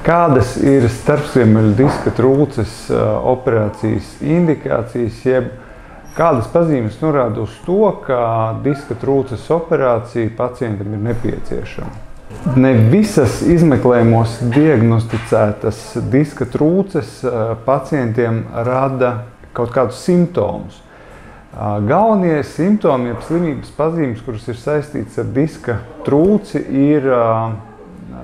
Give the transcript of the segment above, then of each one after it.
Kādas ir starpziemeļu diska trūces operācijas indikācijas, jeb kādas pazīmes norāda uz to, ka diska trūces operācija pacientam ir nepieciešama? Ne visas izmeklējumos diagnosticētas diska trūces pacientiem rada kaut kādus simptomus. Galvenie simptomi, jeb slimības pazīmes, kuras ir saistītas ar diska trūci, ir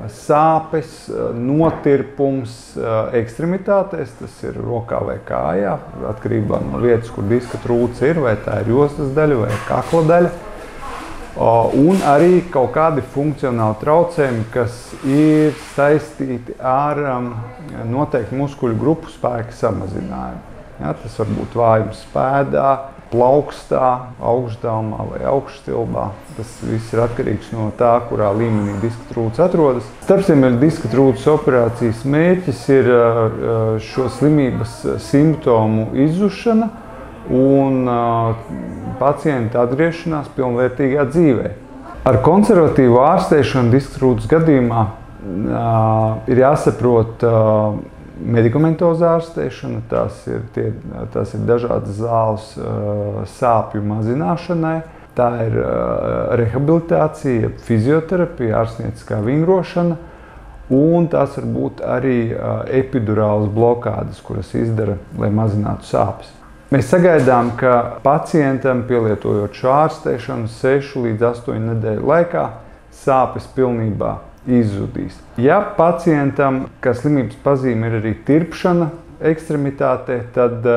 sāpes, notirpums ekstremitātēs, tas ir rokā vai kājā, atkarībā no vietas, kur diska trūce ir, vai tā ir jostas daļa vai kakla daļa. Un arī kaut kādi funkcionāli traucējumi, kas ir saistīti ar noteiktu muskuļu grupu spēka samazinājumu. Ja, tas var būt vājums pēdā, plaukstā, augšgalmā vai augšstilbā. Tas viss ir atkarīgs no tā, kurā līmenī diska trūce atrodas. Starpziemeļu diska trūces operācijas mērķis ir šo slimības simptomu izzušana un pacienta atgriešanās pilnvērtīgā dzīvē. Ar konservatīvu ārstēšanu diska trūces gadījumā ir jāsaprot medikamentoza ārstēšana, tās ir dažādas zāles sāpju mazināšanai, tā ir rehabilitācija, fizioterapija, ārstnieciskā vingrošana, un tās var būt arī epidurālas blokādes, kuras izdara, lai mazinātu sāpes. Mēs sagaidām, ka pacientam, pielietojot šo ārstēšanu 6 līdz 8 nedēļu laikā, sāpes pilnībā izzudīs. Ja pacientam, kā slimības pazīme, ir arī tirpšana ekstremitātē, tad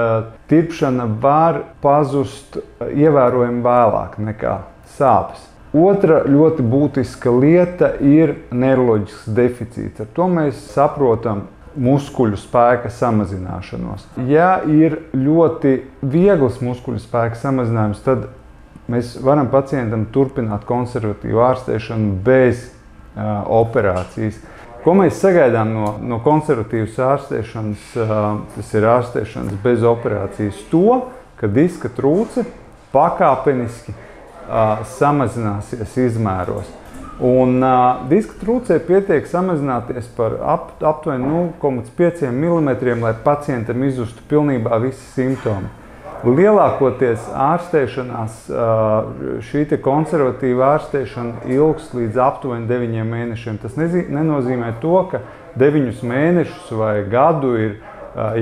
tirpšana var pazust ievērojami vēlāk nekā sāpes. Otra ļoti būtiska lieta ir neiroloģisks deficīts. Ar to mēs saprotam muskuļu spēka samazināšanos. Ja ir ļoti viegls muskuļu spēka samazinājums, tad mēs varam pacientam turpināt konservatīvu ārstēšanu bez operācijas. Ko mēs sagaidām no konservatīvas ārstēšanas, tas ir ārstēšanas bez operācijas, to, ka diska trūce pakāpeniski samazināsies izmēros. Un diska trūcei pietiek samazināties par aptuveni 0,5 mm, lai pacientam izzustu pilnībā visi simptomi. Lielākoties ārstēšanās, šī konservatīva ārstēšana ilgs līdz aptuveni 9 mēnešiem. Tas nenozīmē to, ka 9 mēnešus vai gadu ir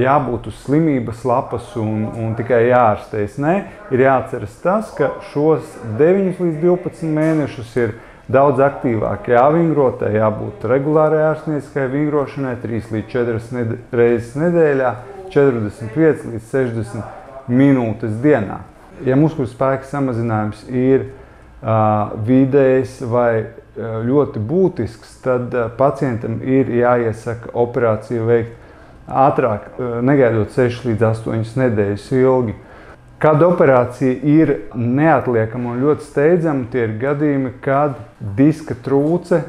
jābūt uz slimības lapas un tikai jāārstējas. Nē, ir jāatceras tas, ka šos 9 līdz 12 mēnešus ir daudz aktīvāk jāvingro, tai jābūt regulārai ārstnieciskai vingrošanai 3 līdz 4 reizes nedēļā, 45 līdz 60 minūtes dienā. Ja muskuļu spēka samazinājums ir vidējs vai ļoti būtisks, tad pacientam ir jāiesaka operāciju veikt ātrāk, negaidot 6 līdz 8 nedēļas ilgi. Kad operācija ir neatliekama un ļoti steidzama, tie ir gadījumi, kad diska trūce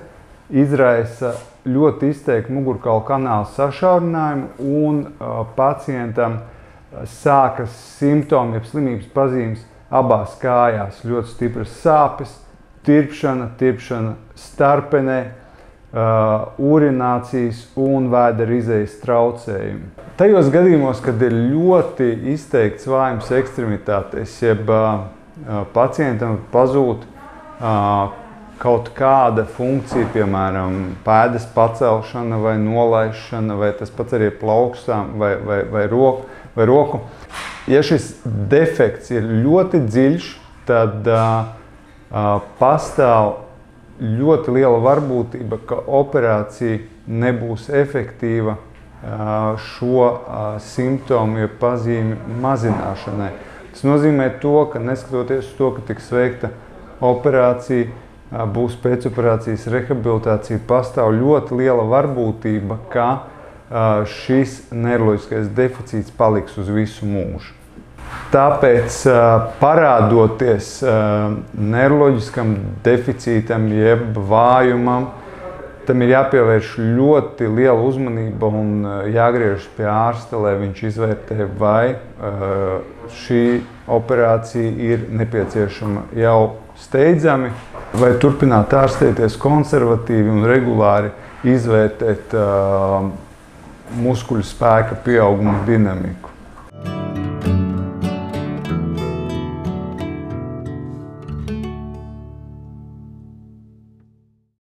izraisa ļoti izteiktu mugurkaula kanāla sašaurinājumu un pacientam sākas simptomi, jeb slimības pazīmes abās kājās. Ļoti stipras sāpes, tirpšana starpenē, urinācijas un vēdera izejas traucējumi. Tajos gadījumos, kad ir ļoti izteikts vājums ekstremitātēs, jeb pacientam pazūd kaut kāda funkcija, piemēram, pēdas pacelšana vai nolaišana, vai tas pats arī plaukstām vai roku. Ja šis defekts ir ļoti dziļš, tad pastāv ļoti liela varbūtība, ka operācija nebūs efektīva šo simptomu, ja pazīmi mazināšanai. Tas nozīmē to, ka neskatoties uz to, ka tiks veikta operācija, būs pēcoperācijas rehabilitācija, pastāv ļoti liela varbūtība, ka šis neiroloģiskais deficīts paliks uz visu mūžu. Tāpēc parādoties neiroloģiskam deficītam jeb vājumam, tam ir jāpievērš ļoti liela uzmanība un jāgriežas pie ārsta, lai viņš izvērtē, vai šī operācija ir nepieciešama jau steidzami, vai turpināt ārstēties konservatīvi un regulāri izvērtēt muskuļu spēka pieauguma dinamiku.